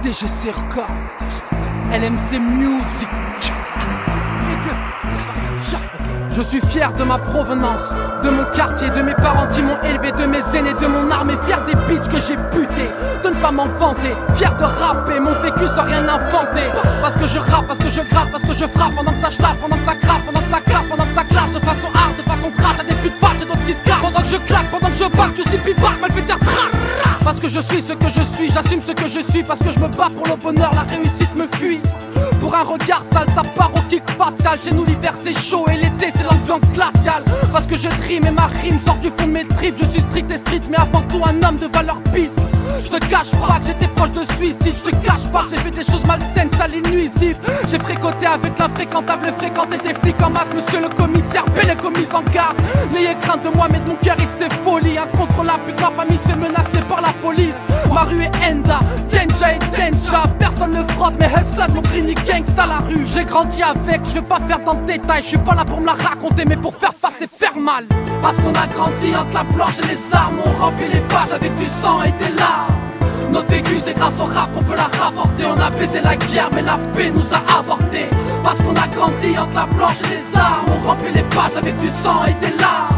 DGC Record, LMC Music. Je suis fier de ma provenance, de mon quartier, de mes parents qui m'ont élevé, de mes aînés, de mon armée, fier des bitches que j'ai buté, de ne pas m'enfanter, fier de rapper, mon vécu sans rien inventer. Parce que je rappe, parce que je gratte, parce que je frappe, pendant que ça chlasse, pendant que ça crasse, pendant que ça classe, pendant que ça classe, de façon hard, de façon crash, y'a des putes de j'ai d'autres qui se gardent. Pendant que je claque, pendant que je batte, je suis pipac, mal fait taire trac. Parce que je suis ce que je suis, j'assume ce que je suis, parce que je me bats pour le bonheur, la réussite me fuit. Pour un regard sale, ça part au kick facial. Chez nous l'hiver c'est chaud et l'été c'est l'ambiance glaciale. Parce que je trime et ma rime sort du fond de mes tripes. Je suis strict et street mais avant tout un homme de valeur pisse. Je te cache pas que j'étais proche de suicide. Je te cache pas que j'ai fait des choses malsaines, sales et nuisibles. J'ai fréquenté avec l'infréquentable et fréquenté des flics en masse. Monsieur le commissaire, belle et commise en garde. N'ayez crainte de moi mais de mon cœur et de ses folies. Incontrôlable puis que ma famille se fait menacer par la police. Ma rue est Enda, Denja et Denja. Personne ne frotte mais Hustlad, mon clinique gangsta la rue. J'ai grandi avec, je vais pas faire dans le détail. Je suis pas là pour me la raconter mais pour faire face et faire mal. Parce qu'on a grandi entre la planche et les armes. On remplit les pages avec du sang et des larmes. Notre vécu c'est grâce au rap qu'on peut la rapporter. On a baisé la guerre mais la paix nous a avorté. Parce qu'on a grandi entre la planche et les armes. On remplit les pages avec du sang et des larmes.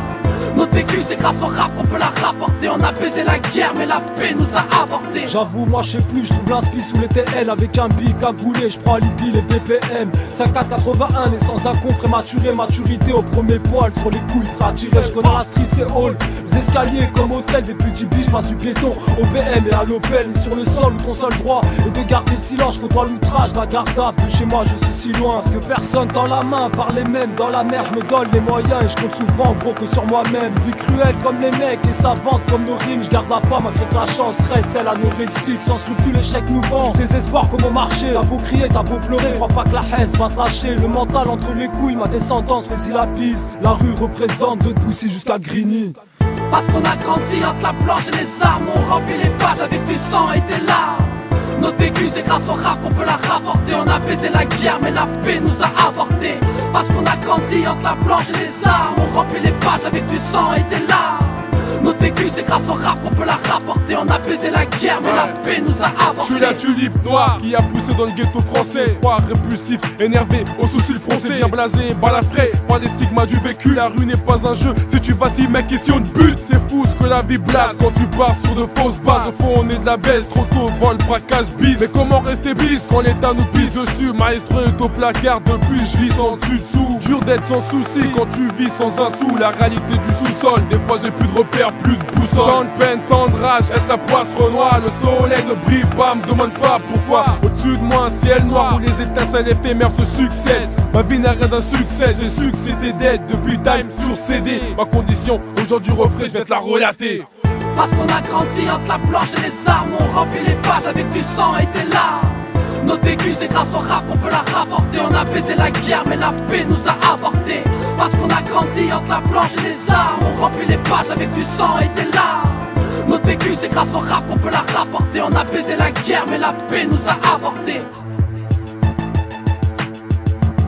Notre vécu c'est grâce au rap qu'on peut la rapporter. On a baisé la guerre mais la paix nous a avorté. J'avoue moi je sais plus, je trouve l'inspi sous les TL. Avec un bic à gouler, je prends l'IPI, les BPM 5481, naissance d'un con prématuré. Maturité au premier poil, sur les couilles prêt à tirer. Je connais la street c'est all, les escaliers comme hôtel. Des petits biches passe du piéton au BM et à l'Opel. Et sur le sol où ton seul droit est de garder le silence. Je côtoie l'outrage d'un gardable, de chez moi je suis si loin. Parce que personne dans la main, par les mêmes. Dans la mer je me donne les moyens et je compte souvent gros que sur moi-même. Vie cruelle comme les mecs et savantes comme nos rimes. Je garde la femme malgré que la chance reste elle anorexique. Sans scrupule l'échec nous vend du désespoir comme au marché. T'as beau crier, t'as beau pleurer, crois pas que la haine va te lâcher. Le mental entre les couilles, ma descendance fais-y la pisse. La rue représente de Poussy jusqu'à Grigny. Parce qu'on a grandi entre la planche et les armes. On remplit les pages avec du sang et des larmes. Notre vécu c'est grâce au rap qu'on peut la rapporter. On a baisé la guerre mais la paix nous a avorté. Parce qu'on a grandi entre la planche et les armes. On remplit les pages avec du sang et des larmes. Notre vécu c'est grâce au rap qu'on peut la rapporter. On a baisé la guerre mais la paix nous a avorté. Je suis la tulipe noire qui a poussé dans le ghetto français. Froid, répulsif, énervé, aux sourcils froncés. Bien blasé, balafré, par les stigmas du vécu. La rue n'est pas un jeu, si tu vacilles mec ici on te bute. C'est fou ce que la vie blase quand tu pars sur de fausses bases. Au fond on est de la baisse, trop tôt, vol, braquage, bis. Mais comment rester bis quand l'état nous pisse dessus? Maestro est au placard depuis, je vis sans dessus-dessous. Dur d'être sans souci quand tu vis sans un sou. La réalité du sous-sol, des fois j'ai plus de repères, plus de boussole. Tant de peine, tant de rage, est-ce la poisse renoie? Le soleil ne brille pas, me demande pas pourquoi. Au-dessus de moi un ciel noir où les étincelles éphémères se succèdent. Ma vie n'a rien d'un succès, j'ai succédé d'être depuis time sur CD. Ma condition, aujourd'hui refrais, je vais te la relater. Parce qu'on a grandi entre la planche et les armes. On remplit les pages avec du sang et des larmes. Notre vécu c'est grâce au rap qu'on peut la rapporter. On a baisé la guerre mais la paix nous a avorté. Parce qu'on a grandi entre la planche et les armes. On remplit les pages avec du sang et des larmes. Notre vécu c'est grâce au rap qu'on peut la rapporter. On a baisé la guerre mais la paix nous a avorté.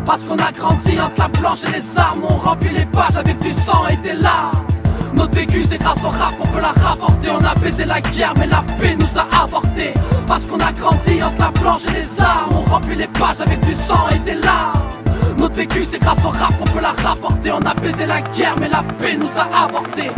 Parce qu'on a grandi entre la planche et les armes. On remplit les pages avec du sang et des larmes. Notre vécu c'est grâce au rap qu'on peut la rapporter. On a baisé la guerre mais la paix nous a avorté. Parce qu'on a grandi entre la planche et les armes. On remplit les pages avec du sang et des larmes. Notre vécu c'est grâce au rap qu'on peut la rapporter. On a baisé la guerre mais la paix nous a avorté.